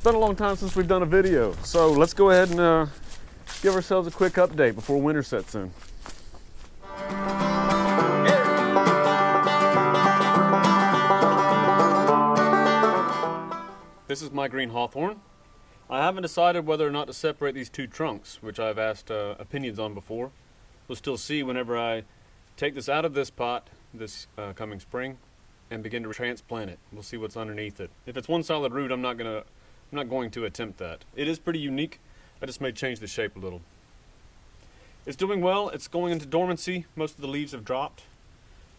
been a long time since we've done a video, so let's go ahead and give ourselves a quick update before winter sets in. This is my green hawthorn. I haven't decided whether or not to separate these two trunks, which I've asked opinions on before. We'll still see whenever I take this out of this pot this coming spring and begin to transplant it. We'll see what's underneath it. If it's one solid root, I'm not going to attempt that. It is pretty unique. I just may change the shape a little. It's doing well. It's going into dormancy. Most of the leaves have dropped.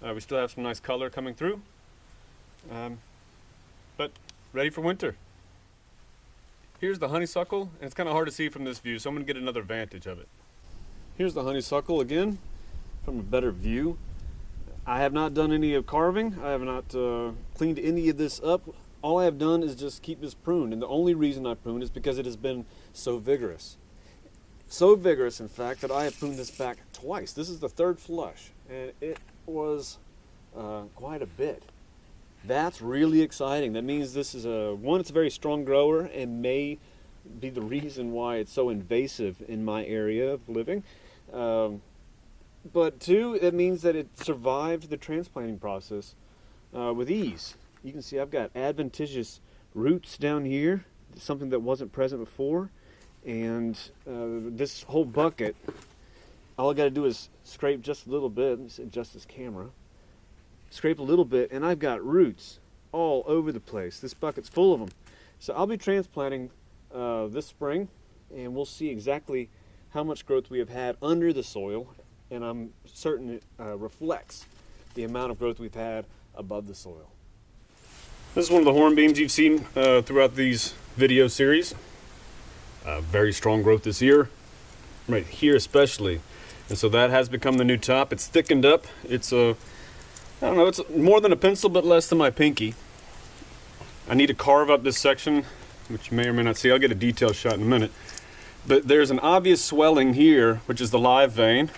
We still have some nice color coming through, but ready for winter. Here's the honeysuckle, and it's kind of hard to see from this view, so I'm going to get another vantage of it. Here's the honeysuckle again from a better view. I have not done any of carving. I have not cleaned any of this up. All I have done is just keep this pruned, and the only reason I pruned is because it has been so vigorous. So vigorous, in fact, that I have pruned this back twice. This is the third flush, and it was quite a bit. That's really exciting. That means this is it's a very strong grower and may be the reason why it's so invasive in my area of living. But two, it means that it survived the transplanting process with ease. You can see I've got adventitious roots down here, something that wasn't present before. And this whole bucket, all I got to do is scrape just a little bit. Let me adjust this camera. Scrape a little bit, and I've got roots all over the place. This bucket's full of them. So I'll be transplanting this spring, and we'll see exactly how much growth we have had under the soil, and I'm certain it reflects the amount of growth we've had above the soil. This is one of the hornbeams you've seen throughout these video series. Very strong growth this year, right here especially. And so that has become the new top. It's thickened up. It's I don't know, it's more than a pencil, but less than my pinky. I need to carve up this section, which you may or may not see. I'll get a detailed shot in a minute. But there's an obvious swelling here, which is the live vein.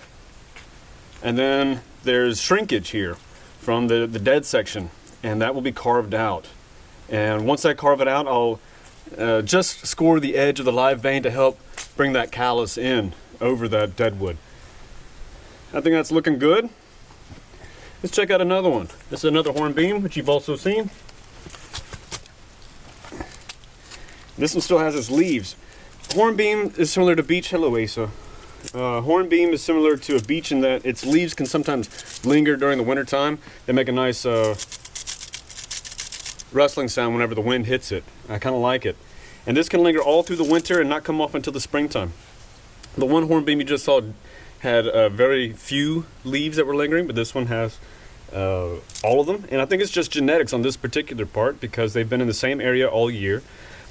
And then there's shrinkage here from the dead section, and that will be carved out. And once I carve it out, I'll just score the edge of the live vein to help bring that callus in over that dead wood. I think that's looking good. Let's check out another one. This is another hornbeam, which you've also seen. This one still has its leaves. Hornbeam is similar to beech. Hello, Asa. Hornbeam is similar to a beech in that its leaves can sometimes linger during the wintertime. They make a nice rustling sound whenever the wind hits it. I kind of like it. And this can linger all through the winter and not come off until the springtime. The one hornbeam you just saw had very few leaves that were lingering, but this one has all of them. And I think it's just genetics on this particular part because they've been in the same area all year,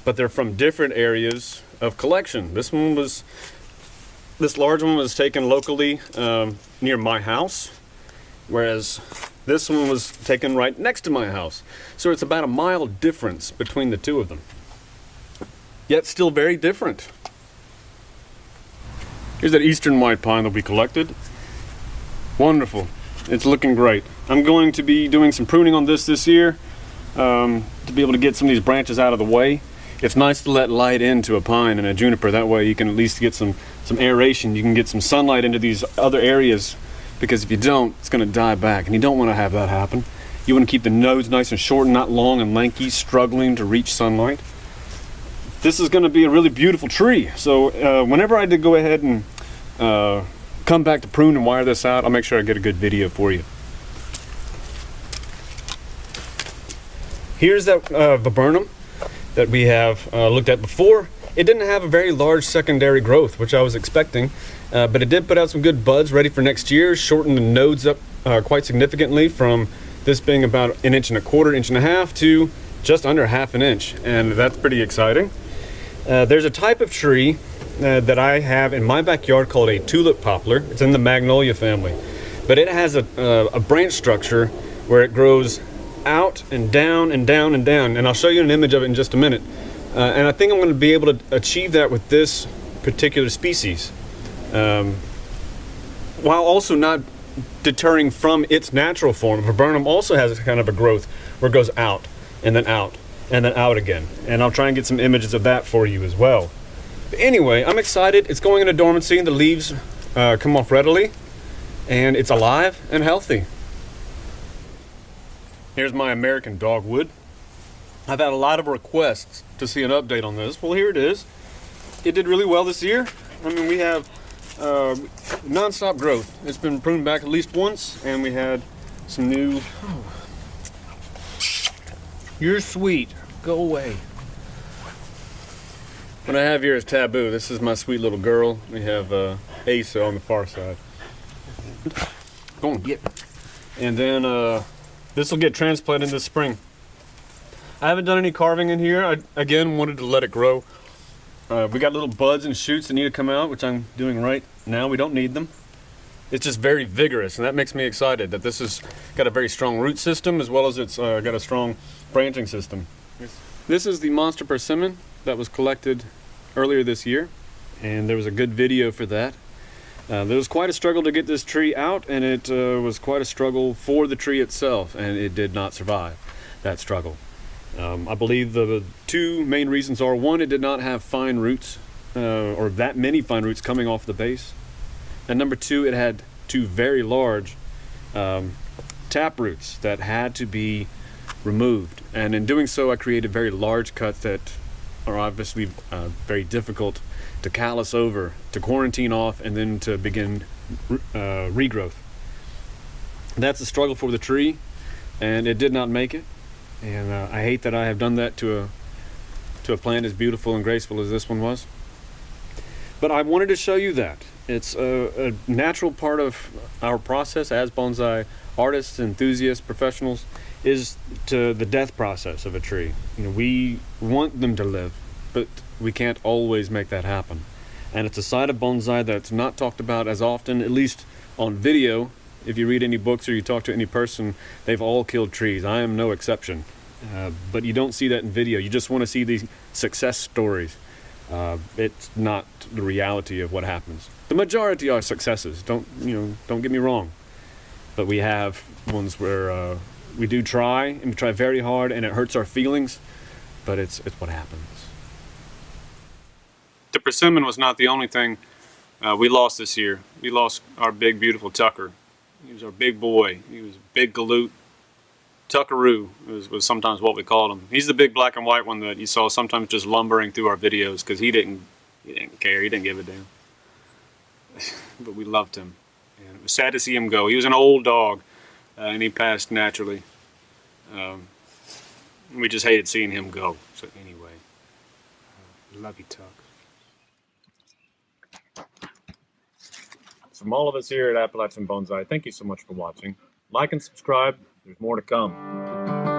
but they're from different areas of collection. This large one was taken locally near my house, whereas this one was taken right next to my house. So it's about a mile difference between the two of them, yet still very different. Here's that eastern white pine that we collected. Wonderful. It's looking great. I'm going to be doing some pruning on this year to be able to get some of these branches out of the way. It's nice to let light into a pine and a juniper. That way you can at least get some aeration. You can get some sunlight into these other areas, because if you don't, it's going to die back, and you don't want to have that happen. You want to keep the nodes nice and short and not long and lanky, struggling to reach sunlight. This is going to be a really beautiful tree. So whenever I did go ahead and come back to prune and wire this out, I'll make sure I get a good video for you. Here's that viburnum that we have looked at before. It didn't have a very large secondary growth, which I was expecting, but it did put out some good buds ready for next year, shortened the nodes up quite significantly from this being about 1.25 inches, 1.5 inches to just under 1/2 inch, and that's pretty exciting. There's a type of tree that I have in my backyard called a tulip poplar. It's in the magnolia family, but it has a branch structure where it grows out and down and down and down, and I'll show you an image of it in just a minute. And I think I'm going to be able to achieve that with this particular species, while also not deterring from its natural form. Viburnum also has kind of a growth where it goes out and then out. and then out again. And I'll try and get some images of that for you as well. But anyway, I'm excited. It's going into dormancy. The leaves come off readily, and it's alive and healthy. Here's my American dogwood. I've had a lot of requests to see an update on this. Well, here it is. It did really well this year. I mean, we have non-stop growth. It's been pruned back at least once, and we had some new... Oh. You're sweet. Go away. What I have here is Taboo. This is my sweet little girl. We have Asa on the far side. Go on, get. And then this will get transplanted this spring. I haven't done any carving in here. I, again, wanted to let it grow. We got little buds and shoots that need to come out, which I'm doing right now. We don't need them. It's just very vigorous, and that makes me excited that this has got a very strong root system as well as it's got a strong branching system. This is the monster persimmon that was collected earlier this year, and there was a good video for that. There was quite a struggle to get this tree out, and it was quite a struggle for the tree itself, and it did not survive that struggle. I believe the two main reasons are, one, it did not have fine roots, or that many fine roots coming off the base. And number two, it had two very large tap roots that had to be removed. And in doing so, I created very large cuts that are obviously very difficult to callus over, to quarantine off, and then to begin regrowth. That's a struggle for the tree, and it did not make it. And I hate that I have done that to a plant as beautiful and graceful as this one was. But I wanted to show you that. It's a natural part of our process as bonsai artists, enthusiasts, professionals, is to the death process of a tree. You know, we want them to live, but we can't always make that happen. And it's a side of bonsai that's not talked about as often, at least on video. If you read any books or you talk to any person, they've all killed trees. I am no exception. But you don't see that in video. You just want to see these success stories. It's not the reality of what happens. The majority are successes. Don't get me wrong. But we have ones where we do try, and we try very hard, and it hurts our feelings. But it's what happens. The persimmon was not the only thing we lost this year. We lost our big, beautiful Tucker. He was our big boy. He was a big galoot. Tuckaroo was sometimes what we called him. He's the big black and white one that you saw sometimes just lumbering through our videos because he didn't care. He didn't give a damn. But we loved him. And it was sad to see him go. He was an old dog, and he passed naturally. We just hated seeing him go. So anyway, love you, Tuck. From all of us here at Appalachian Bonsai, thank you so much for watching. Like and subscribe. There's more to come.